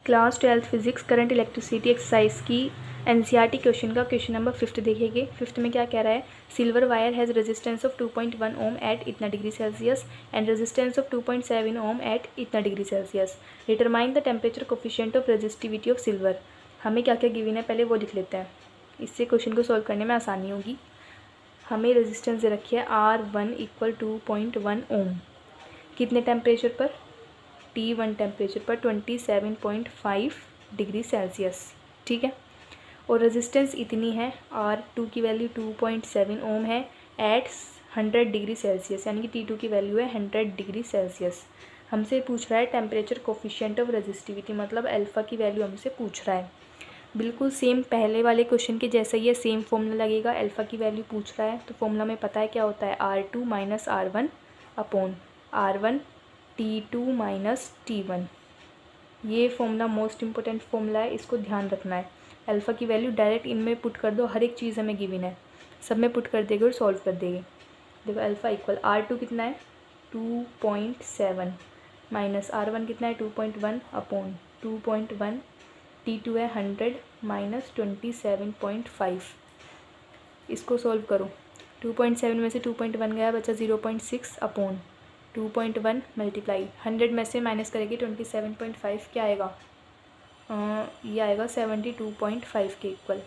Class 12 physics current electricity exercise की NCERT question का question number 5 देखेंगे। 5 में क्या कह रहा है, silver wire has resistance of 2.1 ohm at इतना degree Celsius and resistance of 2.7 ohm at इतना degree Celsius. Determine the temperature coefficient of resistivity of silver. हमें क्या क्या गिवन है पहले वो लिख लेते हैं, इससे क्वेश्चन को सॉल्व करने में आसानी होगी। हमें रेजिस्टेंस दे रखी है R1 = 2.1 ओम, कितने टेम्परेचर पर, T1 टेम्परेचर पर 27.5 डिग्री सेल्सियस, ठीक है। और रेजिस्टेंस इतनी है, R2 की वैल्यू 2.7 ओम है एट 100 डिग्री सेल्सियस, यानी कि T2 की वैल्यू है 100 डिग्री सेल्सियस। हमसे पूछ रहा है टेम्परेचर कोफिशिएंट ऑफ रेजिस्टिविटी, मतलब अल्फ़ा की वैल्यू हमसे पूछ रहा है। बिल्कुल सेम पहले वाले क्वेश्चन के जैसा ही है, सेम फॉर्मूला लगेगा। अल्फ़ा की वैल्यू पूछ रहा है तो फॉर्मूला में पता है क्या होता है, R2 - R1 upon R1 T2 - T1। ये फॉर्मूला मोस्ट इंपॉर्टेंट फॉर्मूला है, इसको ध्यान रखना है। अल्फ़ा की वैल्यू डायरेक्ट इनमें पुट कर दो, हर एक चीज़ हमें गिवन है, सब में पुट कर देंगे और सॉल्व कर देंगे। देखो अल्फ़ा इक्वल R2 कितना है 2.7 माइनस R1 कितना है 2.1 अपॉन 2.1, T2 है 100 माइनस 27.5। इसको सॉल्व करो, 2.7 में से 2.1 गया, बचा 0.6 अपॉन 2.1 मल्टीप्लाई 100 में से माइनस करेंगे 27.5, क्या आएगा, ये आएगा 72.5 के इक्वल।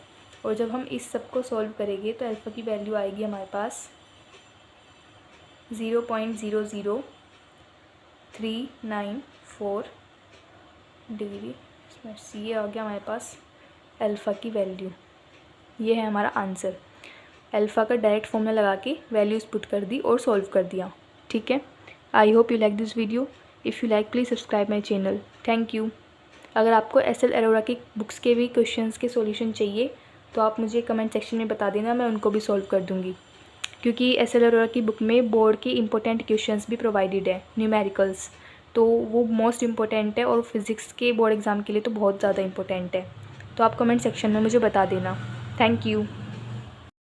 और जब हम इस सब को सॉल्व करेंगे तो अल्फ़ा की वैल्यू आएगी हमारे पास 0.00394 डिग्री। इसमें ये आ गया हमारे पास अल्फ़ा की वैल्यू, ये है हमारा आंसर। अल्फ़ा का डायरेक्ट फॉर्मूला लगा के वैल्यूज़ पुट कर दी और सॉल्व कर दिया, ठीक है। I hope you like this video. If you like please subscribe my channel. Thank you. अगर आपको SL अरोड़ा की बुक्स के भी क्वेश्चंस के सॉल्यूशन चाहिए तो आप मुझे कमेंट सेक्शन में बता देना, मैं उनको भी सॉल्व कर दूँगी, क्योंकि SL अरोड़ा की बुक में बोर्ड के इंपॉर्टेंट क्वेश्चंस भी प्रोवाइडेड है, न्यूमेरिकल्स, तो वो मोस्ट इंपॉर्टेंट है और फिज़िक्स के बोर्ड एग्ज़ाम के लिए तो बहुत ज़्यादा इंपॉर्टेंट है। तो आप कमेंट सेक्शन में मुझे बता देना। Thank you.